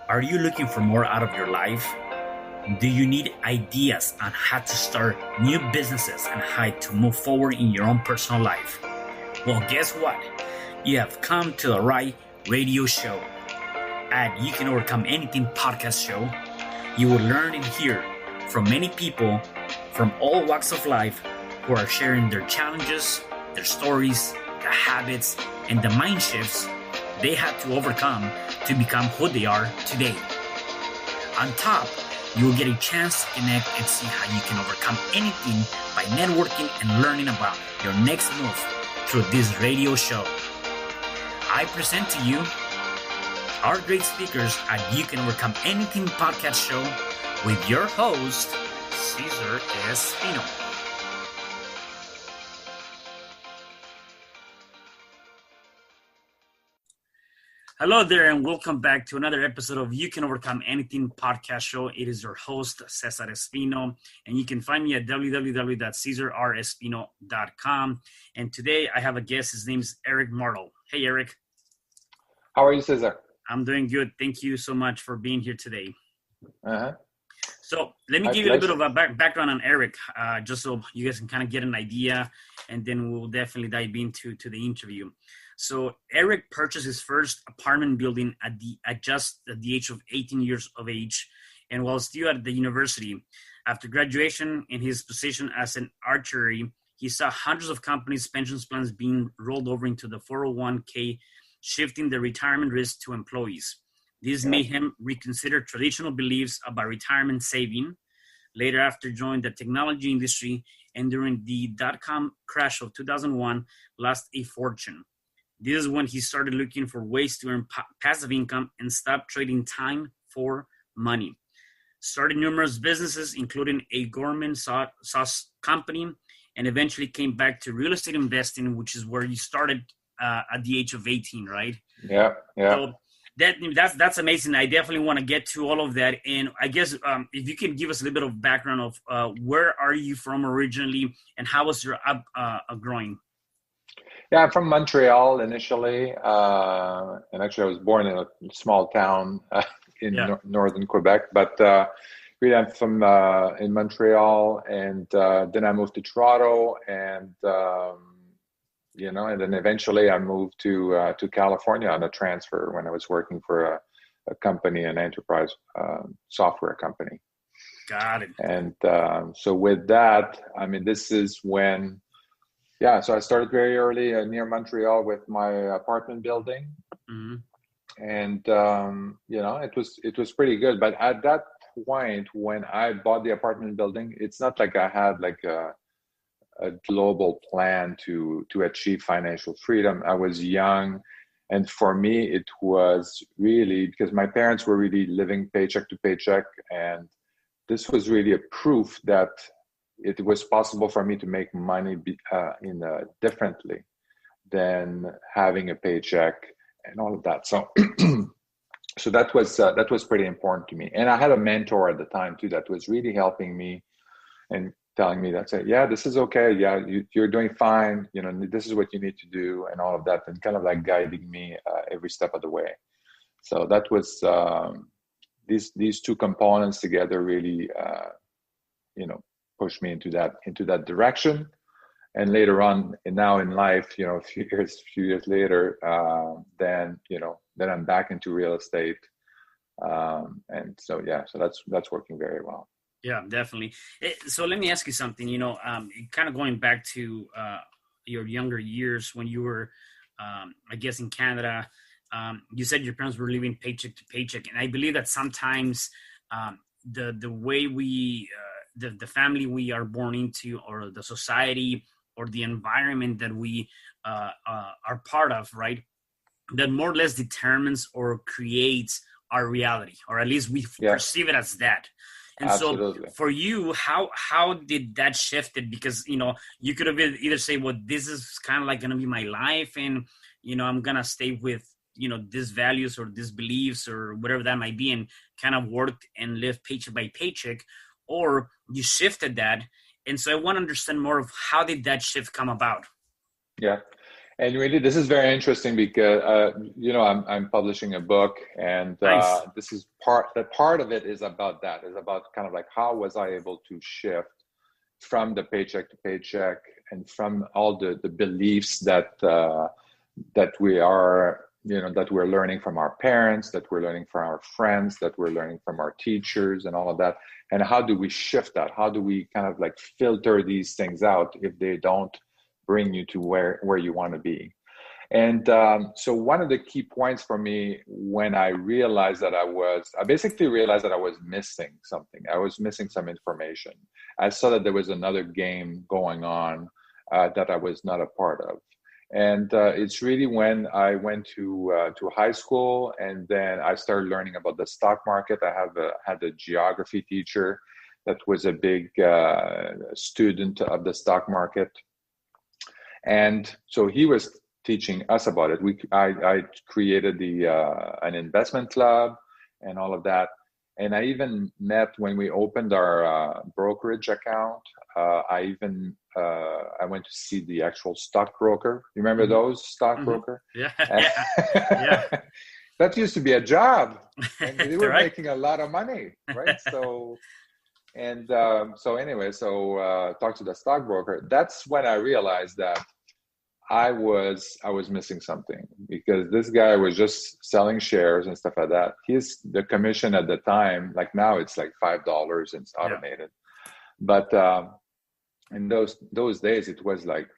Are you looking for more out of your life? Do you need ideas on how to start new businesses and how to move forward in your own personal life? Well, guess what? You have come to the right radio show. At You Can Overcome Anything podcast show, you will learn and hear from many people from all walks of life who are sharing their challenges, their stories, the habits, and the mind shifts they had to overcome to become who they are today. On top, you will get a chance to connect and see how you can overcome anything by networking and learning about your next move through this radio show. I present to you our great speakers at You Can Overcome Anything podcast show with your host, Cesar Espino. Hello there, and welcome back to another episode of You Can Overcome Anything podcast show. It is your host, Cesar Espino, and you can find me at www.cesarrespino.com. And today I have a guest. His name is Eric Martel. Hey, Eric. How are you, Cesar? I'm doing good. Thank you so much for being here today. Uh-huh. So let me give you a bit of a background on Eric, just so you guys can kind of get an idea, and then we'll definitely dive into the interview. So Eric purchased his first apartment building at just at the age of 18 years of age, and while still at the university. After graduation in his position as an actuary, he saw hundreds of companies' pensions plans being rolled over into the 401k, shifting the retirement risk to employees. This made him reconsider traditional beliefs about retirement saving. Later, after joining the technology industry and during the dot-com crash of 2001, lost a fortune. This is when he started looking for ways to earn passive income and stop trading time for money. Started numerous businesses, including a gourmet sauce company, and eventually came back to real estate investing, which is where you started at the age of 18, right? Yeah. So that's amazing. I definitely want to get to all of that. And I guess if you can give us a little bit of background of where are you from originally and how was your growing? Yeah, I'm from Montreal initially, and actually I was born in a small town in northern Quebec, but really I'm from in Montreal, and then I moved to Toronto, and and then eventually I moved to California on a transfer when I was working for a company, an enterprise software company. Got it. And so with that, I mean, this is when. Yeah, so I started very early near Montreal with my apartment building, and it was pretty good. But at that point, when I bought the apartment building, it's not like I had like a global plan to achieve financial freedom. I was young, and for me, it was really because my parents were really living paycheck to paycheck, and this was really a proof that it was possible for me to make money differently than having a paycheck and all of that. So, so that was pretty important to me. And I had a mentor at the time too that was really helping me and telling me that, yeah, this is okay. Yeah, you're doing fine. This is what you need to do and all of that, and kind of like guiding me every step of the way. So that was these two components together really, pushed me into that direction. And later on, and now in life, a few years later, then I'm back into real estate. And so, so that's working very well. Yeah, definitely. So let me ask you something, kind of going back to your younger years when you were, I guess in Canada, you said your parents were living paycheck to paycheck. And I believe that sometimes the way we, the family we are born into, or the society or the environment that we are part of, right, that more or less determines or creates our reality, or at least we perceive it as that. And Absolutely. So for you, how did that shift it? Because, you could have either say, well, this is kind of like going to be my life, and, I'm going to stay with, these values or these beliefs or whatever that might be, and kind of work and live paycheck by paycheck, or you shifted that. And so I want to understand more of how did that shift come about? Yeah. And really, this is very interesting because I'm publishing a book, and Nice. this is part of it is about that. Is about kind of like how was I able to shift from the paycheck to paycheck, and from all the beliefs that we are, that we're learning from our parents, that we're learning from our friends, that we're learning from our teachers, and all of that. And how do we shift that? How do we kind of like filter these things out if they don't bring you to where you want to be? And so one of the key points for me when I realized that I basically realized that I was missing something. I was missing some information. I saw that there was another game going on that I was not a part of. And it's really when I went to high school, and then I started learning about the stock market. I had a geography teacher that was a big student of the stock market. And so he was teaching us about it. I created an investment club and all of that. And I even met when we opened our brokerage account. I went to see the actual stockbroker. You remember those stockbroker? Yeah, yeah. That used to be a job, and they were Right. making a lot of money, right? So talk to the stockbroker. That's when I realized that I was missing something, because this guy was just selling shares and stuff like that. The commission at the time, like now it's like $5 and it's automated. Yeah. But in those days, it was like,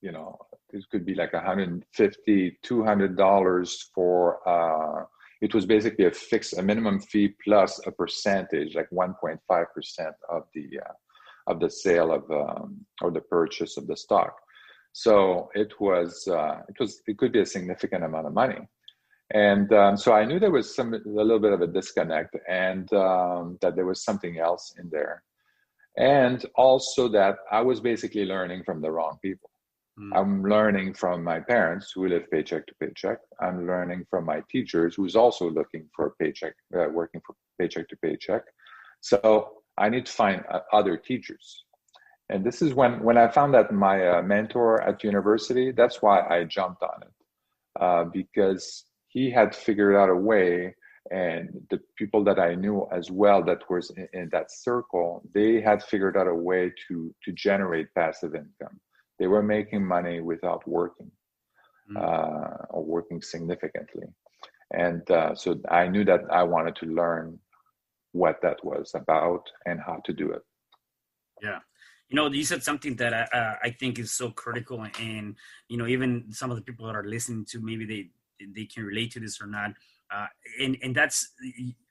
it could be like $150, $200 for, it was basically a minimum fee plus a percentage, like 1.5% of the sale or the purchase of the stock. So it could be a significant amount of money. And so I knew there was a little bit of a disconnect, and that there was something else in there. And also that I was basically learning from the wrong people. I'm learning from my parents who live paycheck to paycheck. I'm learning from my teachers who's also looking for a paycheck, working for paycheck to paycheck. So I need to find other teachers. And this is when I found that my mentor at university, that's why I jumped on it, because he had figured out a way, and the people that I knew as well that was in that circle, they had figured out a way to generate passive income. They were making money without working, or working significantly. And so I knew that I wanted to learn what that was about and how to do it. Yeah. You said something that I think is so critical, and even some of the people that are listening to, maybe they can relate to this or not, and that's,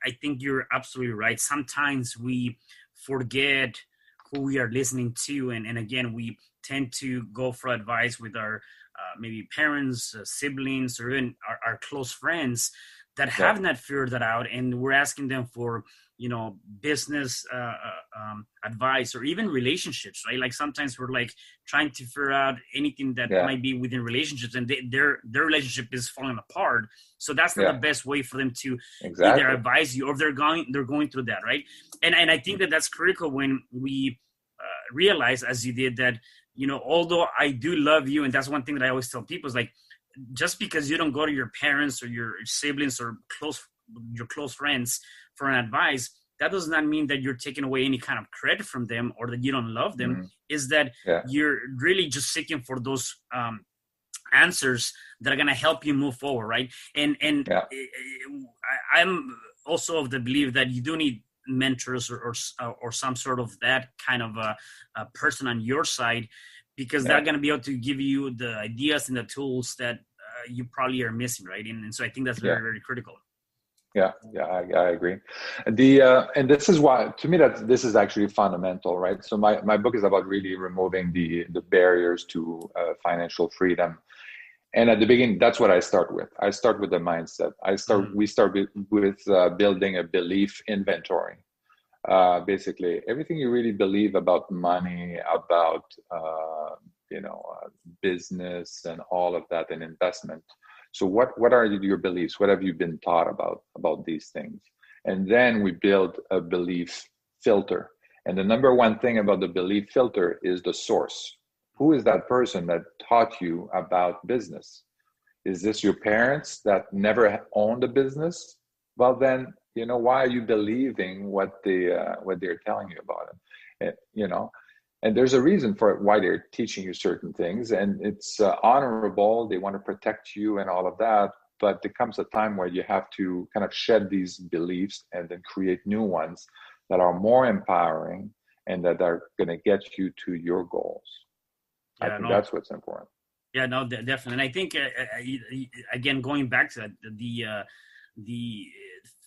I think you're absolutely right. Sometimes we forget who we are listening to, and again, we tend to go for advice with our maybe parents, siblings, or even our close friends that have not figured that out, and we're asking them for business advice, or even relationships, right? Like sometimes we're like trying to figure out anything that might be within relationships, and their relationship is falling apart. So that's not the best way for them to either advise you, or they're going through that, right? And I think that's critical when we realize, as you did, that although I do love you, and that's one thing that I always tell people, is like, just because you don't go to your parents or your siblings or your close friends for an advice, that does not mean that you're taking away any kind of credit from them, or that you don't love them. Is that you're really just seeking for those answers that are going to help you move forward, right? And I'm also of the belief that you do need mentors or some sort of that kind of a person on your side, because they're going to be able to give you the ideas and the tools that you probably are missing, right? And so I think that's very, very critical. Yeah, I agree. And this is why, to me, that this is actually fundamental, right? So my book is about really removing the barriers to financial freedom. And at the beginning, that's what I start with. I start with the mindset. We start with building a belief inventory. Basically, everything you really believe about money, about business, and all of that, and investment. So what are your beliefs? What have you been taught about these things? And then we build a belief filter. And the number one thing about the belief filter is the source. who is that person that taught you about business? Is this your parents that never owned a business? Well, then, why are you believing what they're telling you about it? And there's a reason for why they're teaching you certain things, and it's honorable. They want to protect you and all of that. But there comes a time where you have to kind of shed these beliefs and then create new ones that are more empowering and that are going to get you to your goals. I think that's what's important. Yeah, no, definitely. And I think, again, going back to that, the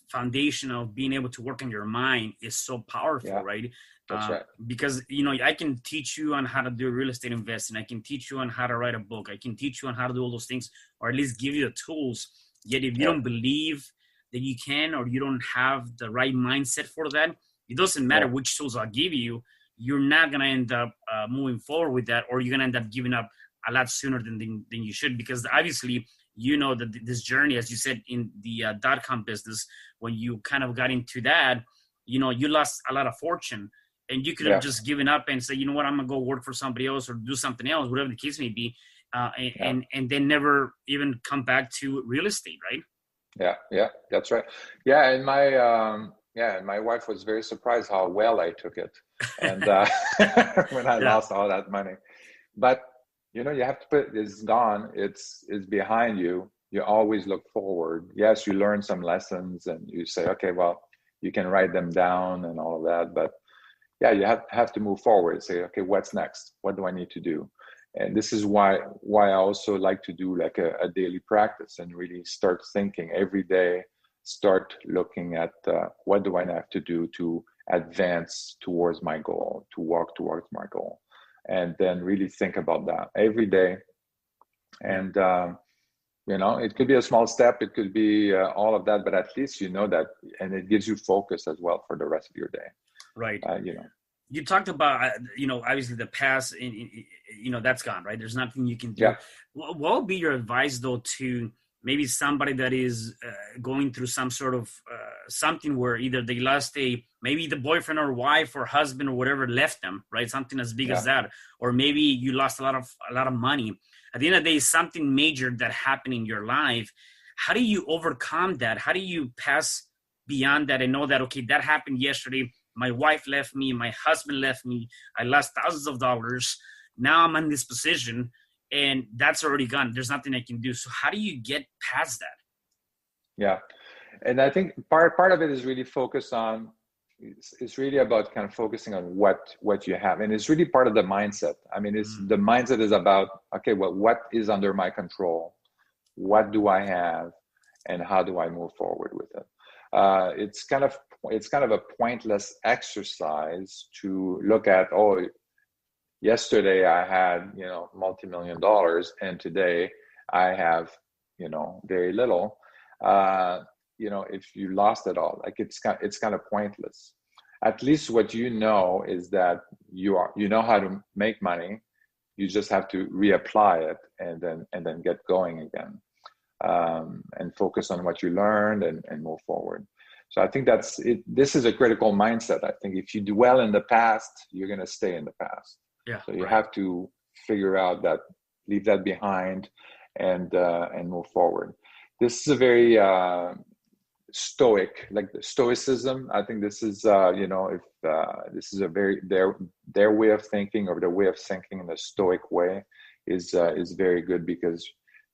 foundation of being able to work on your mind is so powerful, right? That's right. Because, I can teach you on how to do real estate investing. I can teach you on how to write a book. I can teach you on how to do all those things, or at least give you the tools. Yet if you don't believe that you can, or you don't have the right mindset for that, it doesn't matter which tools I'll give you. You're not going to end up moving forward with that, or you're going to end up giving up a lot sooner than you should, because obviously, that this journey, as you said, in the .com business, when you kind of got into that, you lost a lot of fortune, and you could have just given up and say, you know what, I'm going to go work for somebody else or do something else, whatever the case may be. And then never even come back to real estate, right? Yeah, that's right. Yeah, and my wife was very surprised how well I took it, and when I lost all that money. But you have to put it's gone. It's behind you. You always look forward. Yes, you learn some lessons, and you say, okay, well, you can write them down and all of that. But you have to move forward. Say, okay, what's next? What do I need to do? And this is why I also like to do like a daily practice and really start thinking every day, start looking at what do I have to do to advance towards my goal, to walk towards my goal, and then really think about that every day. And, it could be a small step, it could be all of that, but at least that, and it gives you focus as well for the rest of your day. Right. You talked about, obviously the past, that's gone, right? There's nothing you can do. Yeah. What would be your advice, though, to maybe somebody that is going through some sort of something where either they lost maybe the boyfriend or wife or husband or whatever left them, right? Something as big as that. Or maybe you lost a lot of money. At the end of the day, something major that happened in your life. How do you overcome that? How do you pass beyond that and know that, okay, that happened yesterday. My wife left me. My husband left me. I lost thousands of dollars. Now I'm in this position, and that's already gone. There's nothing I can do. So how do you get past that? Yeah. And I think part of it is really focus on, it's really about kind of focusing on what you have. And it's really part of the mindset. I mean, the mindset is about, okay, well, what is under my control? What do I have? And how do I move forward with it? It's kind of a pointless exercise to look at, yesterday I had, multi-million dollars, and today I have, very little. If you lost it all, like it's kind of pointless. At least what is that you know how to make money. You just have to reapply it and then get going again, and focus on what you learned and move forward. So I think that's it. This is a critical mindset. I think if you dwell in the past, you're going to stay in the past. Yeah. So you have to figure out that, leave that behind, and move forward. This is a very stoic, like the stoicism. I think this is this is a very their way of thinking, or their way of thinking in the stoic way is very good, because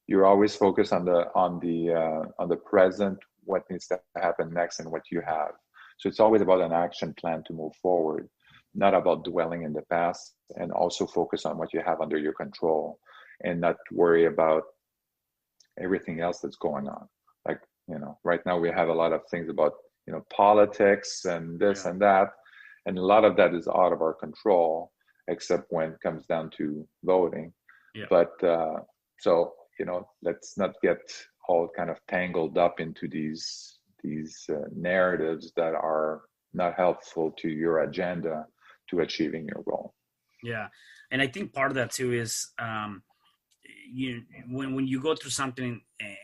you're always focused on the present, what needs to happen next, and what you have. So it's always about an action plan to move forward, not about dwelling in the past, and also focus on what you have under your control and not worry about everything else that's going on. Like, right now we have a lot of things about, politics and this and that. And a lot of that is out of our control, except when it comes down to voting. Yeah. But, so, let's not get all kind of tangled up into these narratives that are not helpful to your agenda to achieving your goal. Yeah. And I think part of that too is, when you go through something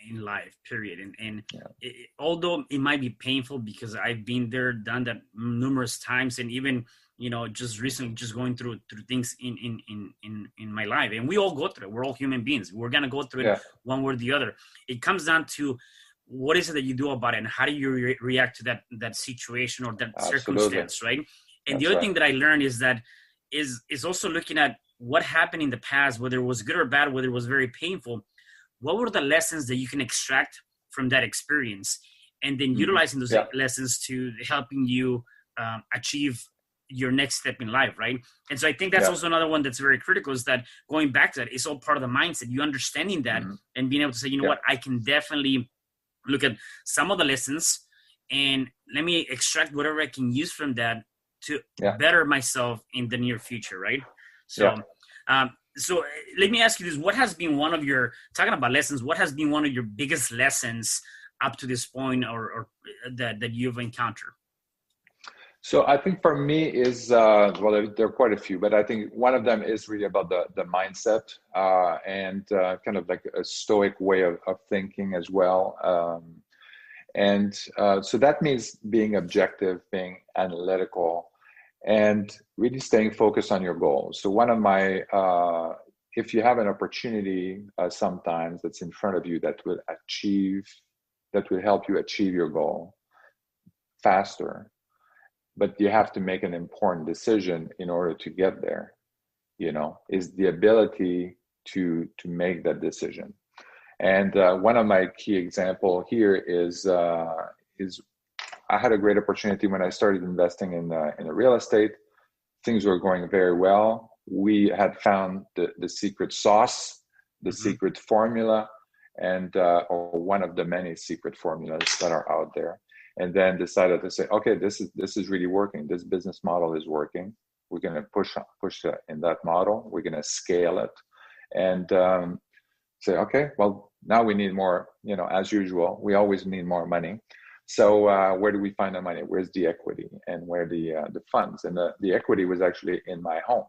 in life, period, and although it might be painful, because I've been there, done that numerous times, and even just recently, just going through things in my life, and we all go through it. We're all human beings. We're gonna go through it one way or the other. It comes down to what is it that you do about it, and how do you react to that situation or that circumstance, right? And the other thing that I learned is that is also looking at what happened in the past, whether it was good or bad, whether it was very painful. What were the lessons that you can extract from that experience, and then utilizing those lessons to helping you achieve your next step in life, right? And so I think that's also another one that's very critical, is that going back to that, it's all part of the mindset. You understanding that and being able to say, you know what, I can definitely look at some of the lessons and let me extract whatever I can use from that to better myself in the near future, right? So, so let me ask you this: what has been one of your, talking about lessons, what has been one of your biggest lessons up to this point, or that you've encountered? So I think for me is, well, there are quite a few, but I think one of them is really about the mindset and kind of like a stoic way of thinking as well. So that means being objective, being analytical, and really staying focused on your goals. So one of my, if you have an opportunity sometimes that's in front of you that will help you achieve your goal faster, but you have to make an important decision in order to get there, is the ability to make that decision. And one of my key example here is I had a great opportunity when I started investing in the real estate. Things were going very well. We had found the secret sauce, the secret formula, and or one of the many secret formulas that are out there. And then decided to say, okay, this is really working. This business model is working. We're going to push in that model. We're going to scale it, and say, okay, well, now we need more. As usual, we always need more money. So where do we find the money? Where's the equity, and where the funds? And the equity was actually in my home.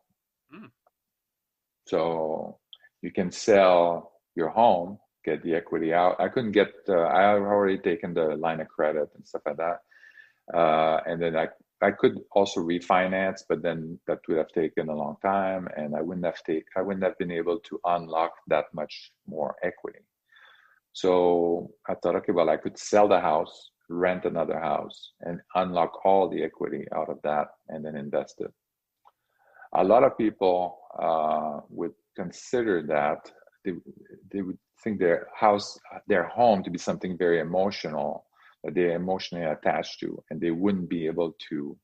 So you can sell your home, get the equity out. I couldn't get, I had already taken the line of credit and stuff like that. And then I could also refinance, but then that would have taken a long time, and I wouldn't have been able to unlock that much more equity. So I thought, okay, well, I could sell the house, rent another house, and unlock all the equity out of that, and then invest it. A lot of people would consider that they would think their home to be something very emotional, that they're emotionally attached to, and they wouldn't be able to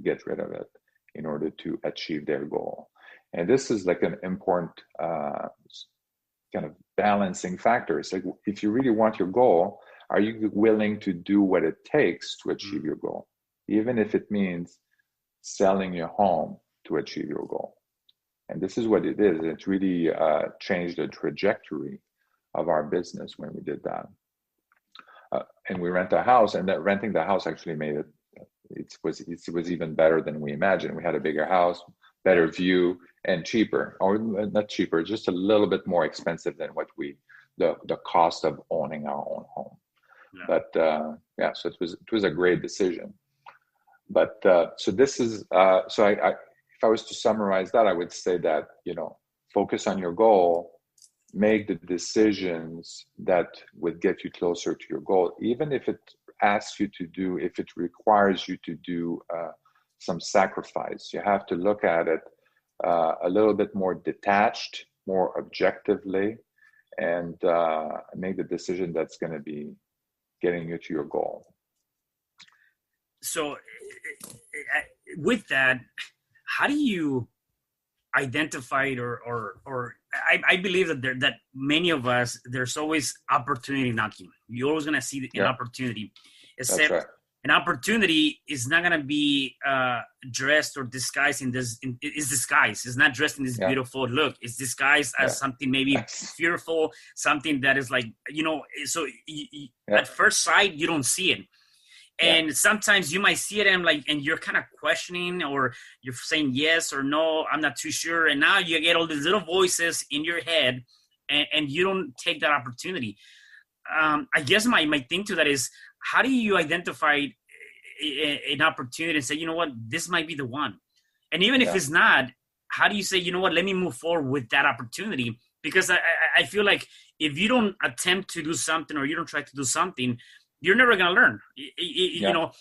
get rid of it in order to achieve their goal. And this is like an important kind of balancing factor. It's like, if you really want your goal, are you willing to do what it takes to achieve your goal, even if it means selling your home to achieve your goal? And this is what it is. It really changed the trajectory of our business when we did that. And we rent a house, and that renting the house actually made it was even better than we imagined. We had a bigger house, better view, and cheaper, or not cheaper, just a little bit more expensive than what the cost of owning our own home. Yeah. But so it was a great decision. But so this is so I if I was to summarize that, I would say that, focus on your goal, make the decisions that would get you closer to your goal, even if it asks you to do, if it requires you to do some sacrifice. You have to look at it a little bit more detached, more objectively, and make the decision that's going to be getting you to your goal. So with that, how do you identify it, or I believe that that many of us, there's always opportunity knocking. You're always going to see an opportunity, except an opportunity is not going to be dressed or disguised it's disguised. It's not dressed in this beautiful look. It's disguised as something maybe fearful, something that is like, so at first sight, you don't see it. And sometimes you might see it and you're kind of questioning, or you're saying yes or no, I'm not too sure. And now you get all these little voices in your head and you don't take that opportunity. I guess my thing to that is, how do you identify an opportunity and say, you know what, this might be the one? And even if it's not, how do you say, you know what, let me move forward with that opportunity? Because I feel like if you don't attempt to do something, or you don't try to do something, you're never going to learn. You know,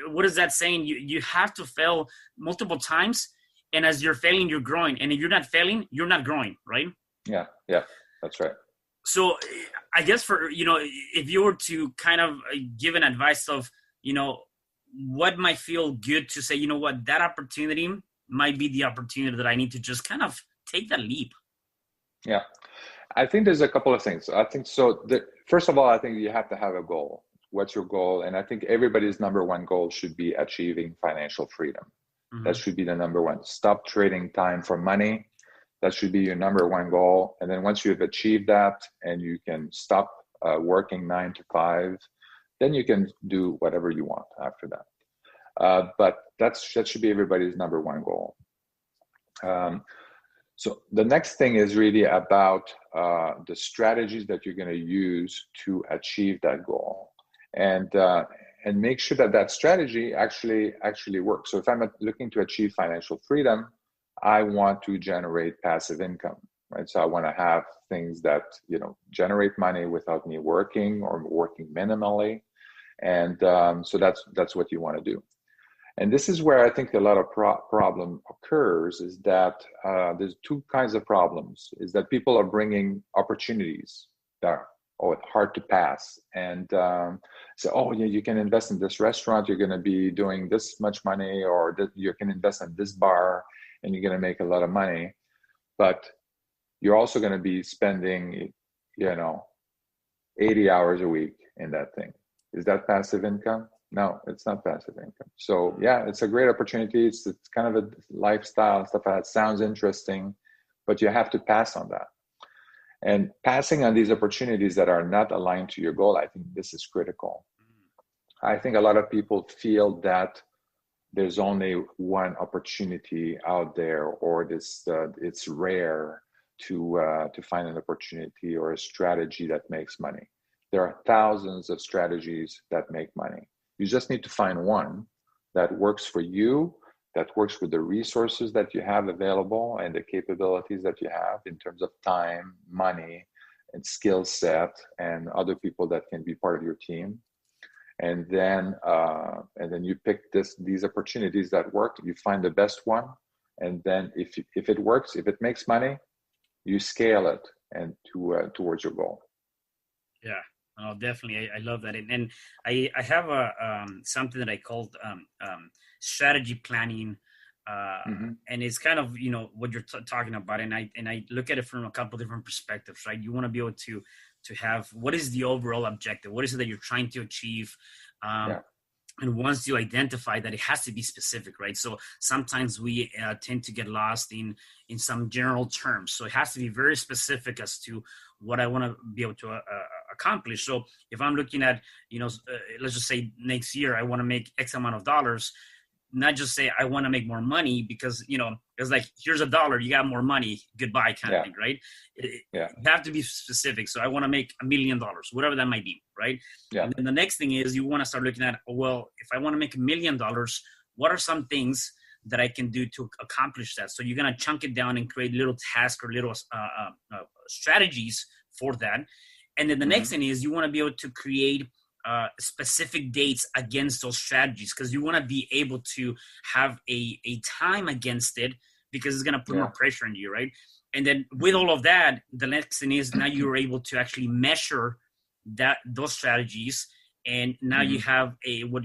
what is that saying? You have to fail multiple times. And as you're failing, you're growing. And if you're not failing, you're not growing, right? Yeah, that's right. So I guess if you were to kind of give an advice of, what might feel good to say, you know what, that opportunity might be the opportunity that I need to just kind of take that leap. Yeah, I think there's a couple of things. I think so. First of all, I think you have to have a goal. What's your goal? And I think everybody's number one goal should be achieving financial freedom. Mm-hmm. That should be the number one. Stop trading time for money. That should be your number one goal. And then once you've achieved that and you can stop working 9 to 5, then you can do whatever you want after that. But that should be everybody's number one goal. So the next thing is really about the strategies that you're going to use to achieve that goal, and make sure that strategy actually works. So if I'm looking to achieve financial freedom, I want to generate passive income, right? So I want to have things that, generate money without me working or working minimally. And so that's what you want to do. And this is where I think a lot of problem occurs, is that there's two kinds of problems. Is that people are bringing opportunities that are hard to pass, and say, oh yeah, you can invest in this restaurant, you're going to be doing this much money, or you can invest in this bar and you're going to make a lot of money, but you're also going to be spending 80 hours a week in that thing. Is that passive income? No, it's not passive income. So yeah, it's a great opportunity. It's kind of a lifestyle and stuff that sounds interesting, but you have to pass on that. And passing on these opportunities that are not aligned to your goal, I think this is critical. I think a lot of people feel that there's only one opportunity out there, or it's rare to find an opportunity or a strategy that makes money. There are thousands of strategies that make money. You just need to find one that works for you, that works with the resources that you have available and the capabilities that you have in terms of time, money, and skill set, and other people that can be part of your team. And then you pick these opportunities that work. You find the best one, and then if it works, if it makes money, you scale it and towards your goal. Yeah. Oh, definitely. I love that. And I have something that I called strategy planning. And it's kind of, what you're talking about. And I look at it from a couple different perspectives, right? You want to be able to have, what is the overall objective? What is it that you're trying to achieve? And once you identify that, it has to be specific, right? So sometimes we tend to get lost in some general terms. So it has to be very specific as to what I want to be able to accomplish. So if I'm looking at, let's just say next year, I want to make X amount of dollars, not just say I want to make more money because, it's like, here's $1, you got more money, goodbye kind of thing, right? You have to be specific. So I want to make $1 million, whatever that might be, right? Yeah. And then the next thing is you want to start looking at, well, if I want to make $1 million, what are some things that I can do to accomplish that? So you're going to chunk it down and create little tasks or little strategies for that. And then the next thing is you want to be able to create specific dates against those strategies, because you want to be able to have a time against it, because it's going to put more pressure on you, right? And then with all of that, the next thing is now you're able to actually measure those strategies, and now you have what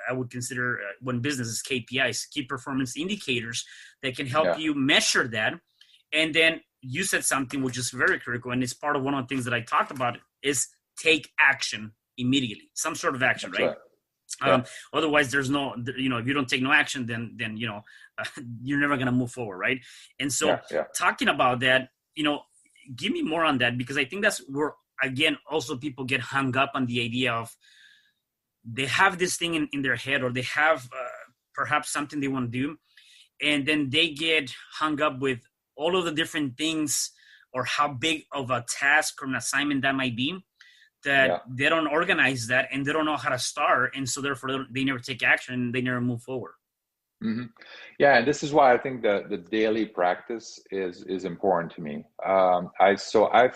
I would consider when business is KPIs, key performance indicators, that can help you measure that. And then you said something which is very critical, and it's part of one of the things that I talked about, is take action immediately, some sort of action, right? Otherwise, there's no, if you don't take no action, then you're never going to move forward, right? And so talking about that, give me more on that, because I think that's where, again, also people get hung up on the idea of they have this thing in their head, or they have perhaps something they want to do, and then they get hung up with all of the different things or how big of a task or an assignment that might be, that they don't organize that and they don't know how to start. And so therefore they never take action and they never move forward. Mm-hmm. Yeah, and this is why I think the daily practice is important to me. I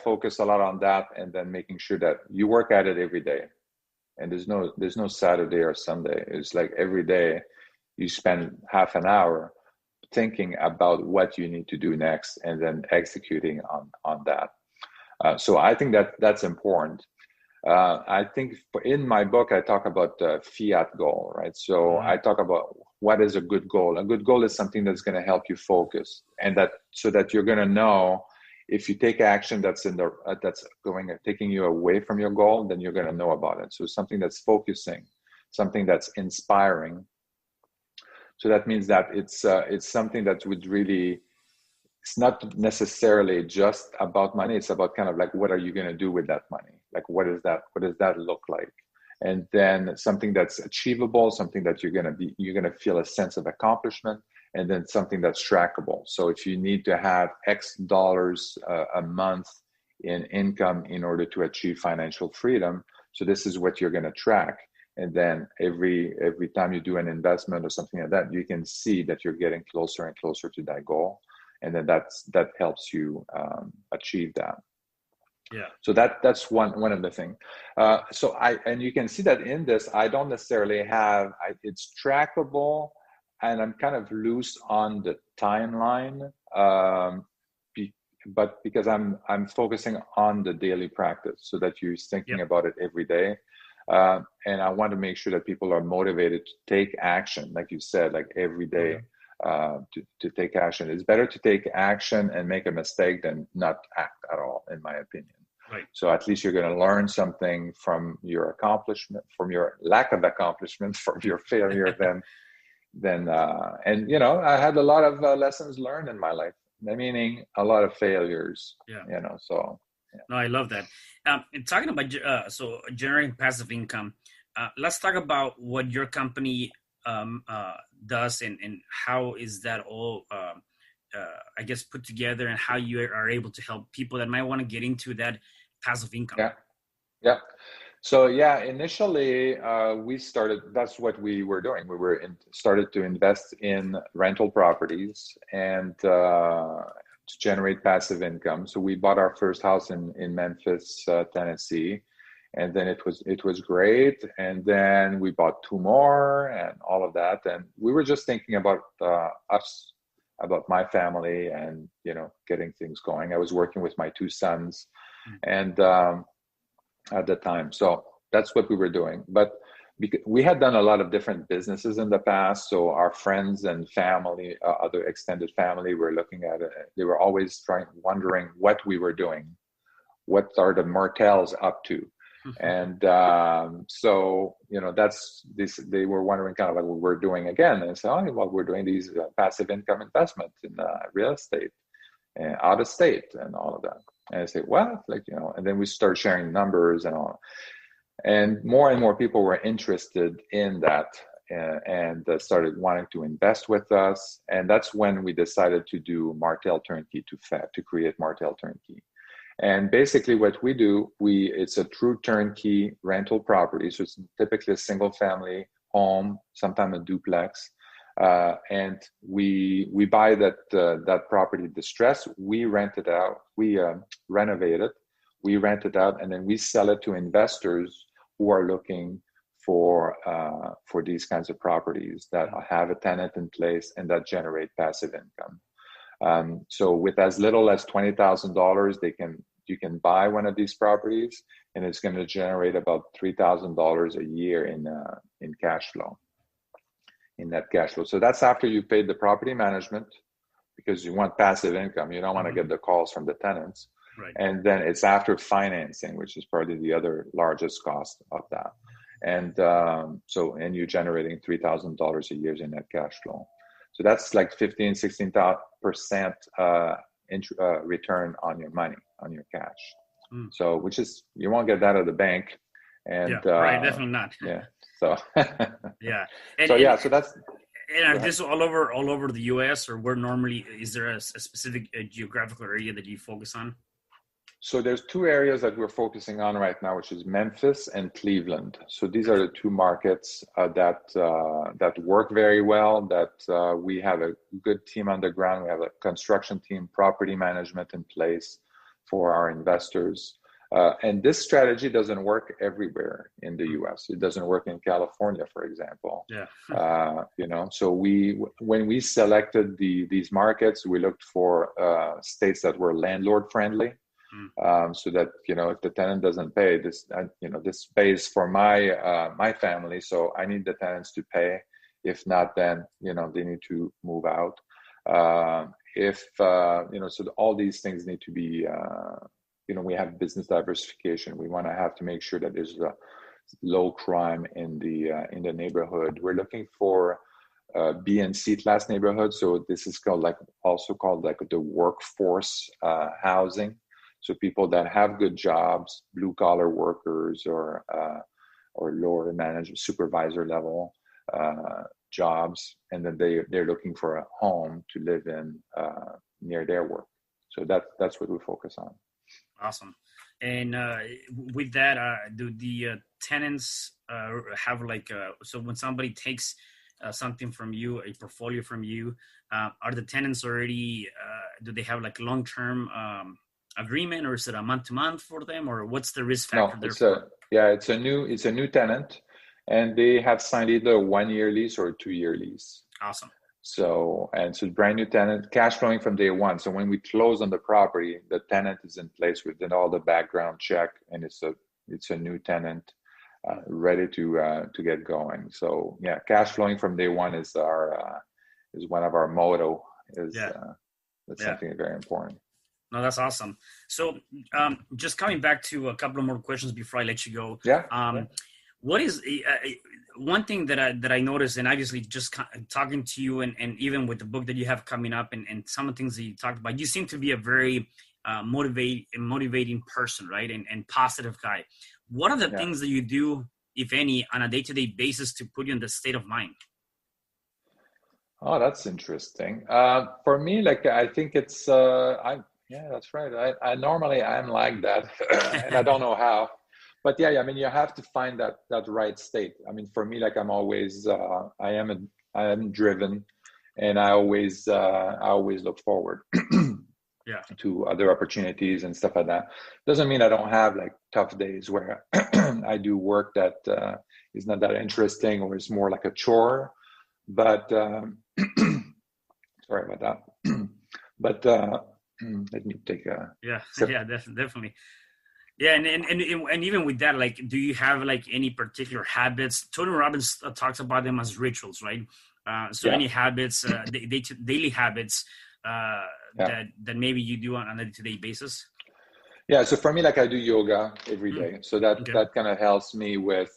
focus a lot on that, and then making sure that you work at it every day. And there's no Saturday or Sunday. It's like every day you spend half an hour thinking about what you need to do next, and then executing on that. So I think that's important. I think in my book, I talk about the fiat goal, right? So I talk about what is a good goal. A good goal is something that's going to help you focus, and so that you're going to know if you take action that's taking you away from your goal, then you're going to know about it. So something that's focusing, something that's inspiring. So that means that it's something that would really, it's not necessarily just about money. It's about kind of like, what are you going to do with that money? Like, what does that look like? And then something that's achievable, something that you're going to feel a sense of accomplishment, and then something that's trackable. So if you need to have X dollars a month in income in order to achieve financial freedom, so this is what you're going to track. And then every time you do an investment or something like that, you can see that you're getting closer and closer to that goal. And then that helps you achieve that. Yeah. So that's one of the things. And you can see that in this, I don't necessarily have, it's trackable, and I'm kind of loose on the timeline, but because I'm focusing on the daily practice, so that you're thinking about it every day. And I want to make sure that people are motivated to take action, like you said, like every day. To take action. It's better to take action and make a mistake than not act at all, in my opinion. Right. So at least you're going to learn something from your accomplishment, from your lack of accomplishment, from your failure. then and you know, I had a lot of lessons learned in my life, meaning a lot of failures. Yeah. You know, so. Yeah. No, I love that. And talking about so generating passive income, let's talk about what your company does, and how is that all I guess put together, and how you are able to help people that might want to get into that passive income. Yeah. So initially we started, that's what we were doing. We started to invest in rental properties and to generate passive income. So we bought our first house in Memphis, Tennessee. And then it was great. And then we bought 2 more and all of that. And we were just thinking about us, about my family, and, you know, getting things going. I was working with my 2 sons and at the time. So that's what we were doing. But because we had done a lot of different businesses in the past. So our friends and family, other extended family, were looking at it. They were always wondering what we were doing. What are the Martels up to? And so, you know, they were wondering kind of like what we're doing again. And I said, well, we're doing these passive income investments in real estate and out of state and all of that. And I say, well, like, you know, and then we started sharing numbers and all. And more people were interested in that and started wanting to invest with us. And that's when we decided to do MartelTurnkey, to create MartelTurnkey. And basically what we do, it's a true turnkey rental property. So it's typically a single family home, sometimes a duplex. And we buy that property distressed, we rent it out, we renovate it, we rent it out, and then we sell it to investors who are looking for these kinds of properties that have a tenant in place and that generate passive income. So with as little as $20,000, you can buy one of these properties, and it's going to generate about $3,000 a year in cash flow, in net cash flow. So that's after you paid the property management, because you want passive income. You don't want to get the calls from the tenants. Right. And then it's after financing, which is probably the other largest cost of that. And and you're generating $3,000 a year in net cash flow. So that's like 16% return on your money, on your cash. So, which is, you won't get that at the bank. And right, definitely not. Yeah. So yeah. So that's. And are this all over the U.S., or where normally is there a specific geographical area that you focus on? So there's two areas that we're focusing on right now, which is Memphis and Cleveland. So these are the two markets that work very well, that we have a good team on the ground. We have a construction team, property management in place for our investors. And this strategy doesn't work everywhere in the US. It doesn't work in California, for example. Yeah. So when we selected these markets, we looked for states that were landlord friendly. So that, if the tenant doesn't pay, this pays for my family. So I need the tenants to pay. If not, then, they need to move out. So all these things need to be, we have business diversification. We want to have to make sure that there's a low crime in the neighborhood. We're looking for B and C class neighborhoods. So this is also called the workforce housing. So people that have good jobs, blue collar workers, or lower management supervisor level jobs, and then they're looking for a home to live in near their work. So that's what we focus on. Awesome. And with that, do the tenants have so when somebody takes something from you, a portfolio from you, are the tenants already, do they have long-term agreement, or is it a month-to-month for them, or what's the risk factor there? It's a new tenant, and they have signed either a 1-year lease or a 2-year lease. Awesome. So brand new tenant, cash flowing from day one. So when we close on the property, the tenant is in place. We've done all the background check, and it's a new tenant ready to get going. So yeah, cash flowing from day one is one of our motto. That's something very important. No, that's awesome. So just coming back to a couple of more questions before I let you go. What is one thing that I noticed, and obviously just talking to you and even with the book that you have coming up and some of the things that you talked about, you seem to be a very motivating person, right? And positive guy. What are the things that you do, if any, on a day-to-day basis to put you in the state of mind? Oh, that's interesting. For me, I think it's, yeah, that's right. I normally I'm like that, and I don't know how, but you have to find that right state. For me, I'm always, I am driven, and I always look forward to other opportunities and stuff like that. Doesn't mean I don't have tough days where I do work that is not that interesting, or is more like a chore, but sorry about that. But let me take a sip. Definitely. Yeah, and even with that, do you have any particular habits? Tony Robbins talks about them as rituals, right? Any habits, daily habits that maybe you do on a day-to-day basis? Yeah, so for me, I do yoga every day. So that kind of helps me with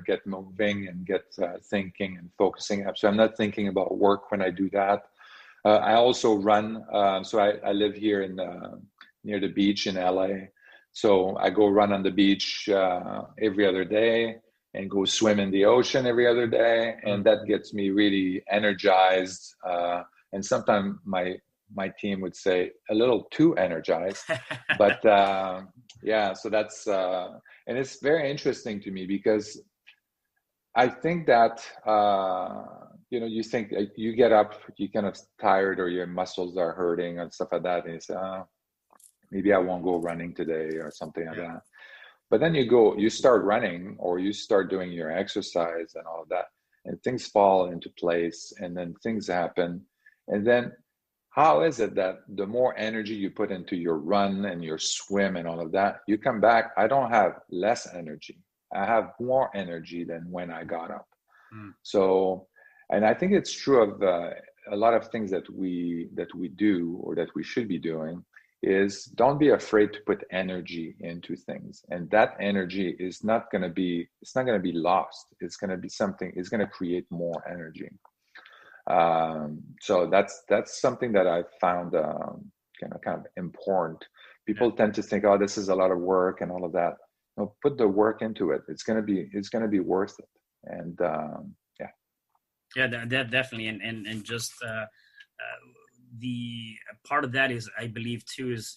get moving and get thinking and focusing up. So I'm not thinking about work when I do that. I also run. So I live here near the beach in LA. So I go run on the beach every other day, and go swim in the ocean every other day. And that gets me really energized. And sometimes my team would say a little too energized, but so that's, and it's very interesting to me, because I think that, you think you get up, you kind of tired, or your muscles are hurting and stuff like that. And you say, maybe I won't go running today or something like that. But then you start running, or you start doing your exercise and all of that, and things fall into place, and then things happen. And then how is it that the more energy you put into your run and your swim and all of that, you come back, I don't have less energy. I have more energy than when I got up. So, and I think it's true of a lot of things that we do, or that we should be doing, is don't be afraid to put energy into things. And that energy is not going to be lost. It's going to be something, it's going to create more energy. So that's something that I've found kind of important. People tend to think, oh, this is a lot of work and all of that. No, put the work into it. It's going to be worth it. And Yeah, that definitely, and just the part of that is, I believe too, is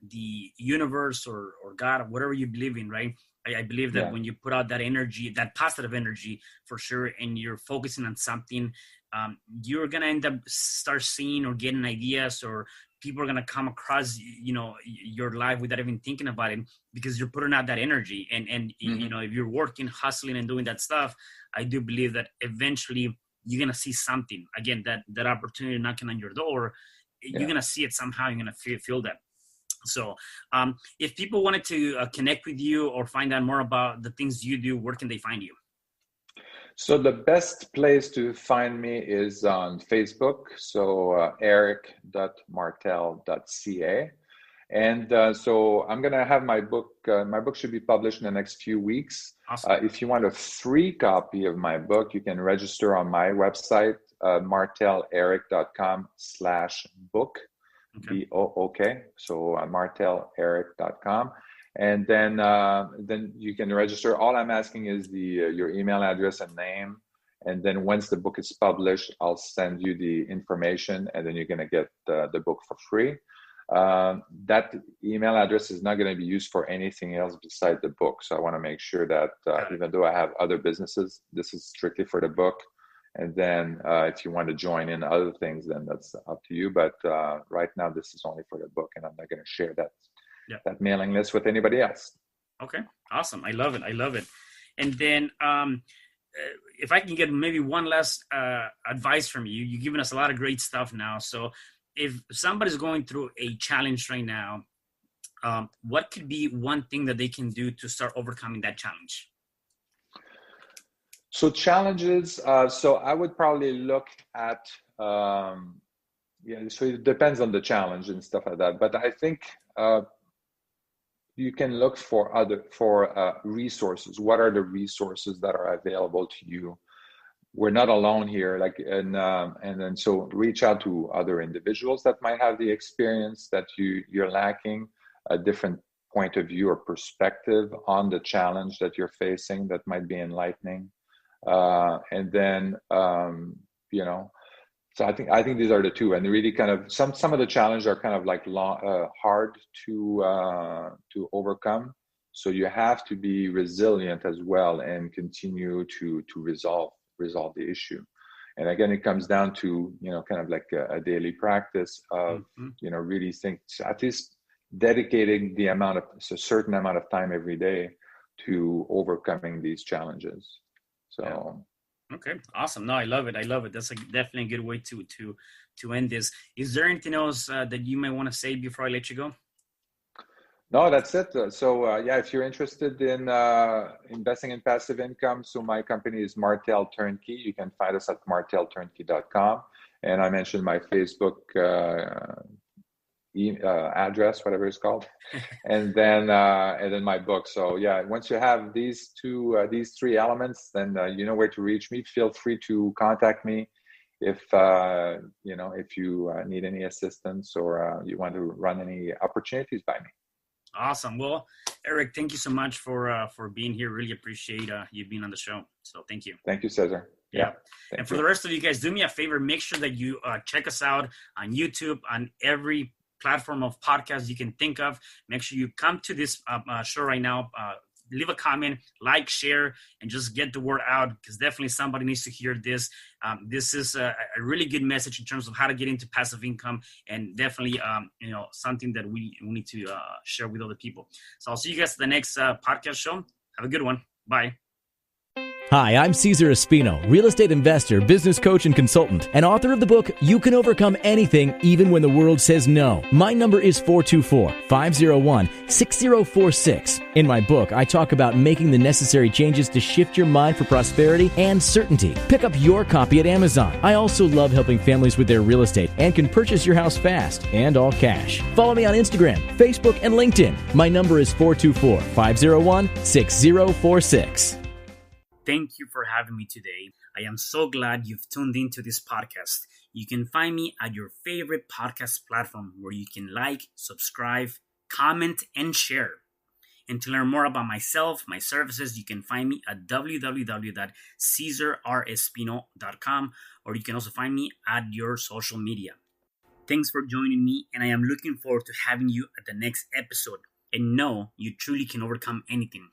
the universe or God, whatever you believe in, right? I believe that Yeah. when you put out that energy, that positive energy for sure, and you're focusing on something, you're gonna end up start seeing or getting ideas, or people are gonna come across your life without even thinking about it, because you're putting out that energy. And if you're working, hustling, and doing that stuff, I do believe that eventually you're gonna see something again, that opportunity knocking on your door. You're gonna see it somehow. You're gonna feel that. So if people wanted to connect with you or find out more about the things you do, where can they find you? So the best place to find me is on Facebook. So eric.martel.ca. And so I'm going to have my book. My book should be published in the next few weeks. Awesome. If you want a free copy of my book, you can register on my website, marteleric.com/book. Okay. B-O-O-K. So marteleric.com. And then you can register. All I'm asking is your email address and name. And then once the book is published, I'll send you the information, and then you're going to get the book for free. That email address is not going to be used for anything else beside the book. So I want to make sure that even though I have other businesses, this is strictly for the book. And then if you want to join in other things, then that's up to you. But right now, this is only for the book, and I'm not going to share that mailing list with anybody else. Okay, awesome. I love it. And then if I can get maybe one last advice from you, you've given us a lot of great stuff now. So if somebody's going through a challenge right now, what could be one thing that they can do to start overcoming that challenge? So challenges, so I would probably look at, so it depends on the challenge and stuff like that. But I think you can look for resources. What are the resources that are available to you? We're not alone here. And then so reach out to other individuals that might have the experience that you're lacking, a different point of view or perspective on the challenge that you're facing that might be enlightening. And then so I think these are the two, and really kind of some of the challenges are kind of like hard to overcome. So you have to be resilient as well and continue to resolve the issue. And again, it comes down to kind of like a daily practice of really at least dedicating a certain amount of time every day to overcoming these challenges. So. Yeah. Okay, awesome. No, I love it. That's definitely a good way to end this. Is there anything else that you may want to say before I let you go? No, that's it. So if you're interested in investing in passive income, so my company is MartelTurnkey. You can find us at MartelTurnkey.com. And I mentioned my Facebook address, whatever it's called, and then my book. So once you have these three elements, then you know where to reach me. Feel free to contact me if you need any assistance or you want to run any opportunities by me. Awesome. Well, Eric, thank you so much for being here. Really appreciate you being on the show. So thank you. Thank you, Cesar. Yeah. And for the rest of you guys, do me a favor. Make sure that you check us out on YouTube, on every platform of podcasts you can think of. Make sure you come to this show right now. Leave a comment, like, share, and just get the word out, because definitely somebody needs to hear this. This is a really good message in terms of how to get into passive income, and definitely something that we need to share with other people. So I'll see you guys at the next podcast show. Have a good one. Bye. Hi, I'm Cesar Espino, real estate investor, business coach, and consultant, and author of the book, You Can Overcome Anything, Even When the World Says No. My number is 424-501-6046. In my book, I talk about making the necessary changes to shift your mind for prosperity and certainty. Pick up your copy at Amazon. I also love helping families with their real estate and can purchase your house fast and all cash. Follow me on Instagram, Facebook, and LinkedIn. My number is 424-501-6046. Thank you for having me today. I am so glad you've tuned into this podcast. You can find me at your favorite podcast platform where you can like, subscribe, comment, and share. And to learn more about myself, my services, you can find me at www.cesarrespino.com, or you can also find me at your social media. Thanks for joining me, and I am looking forward to having you at the next episode. And know you truly can overcome anything.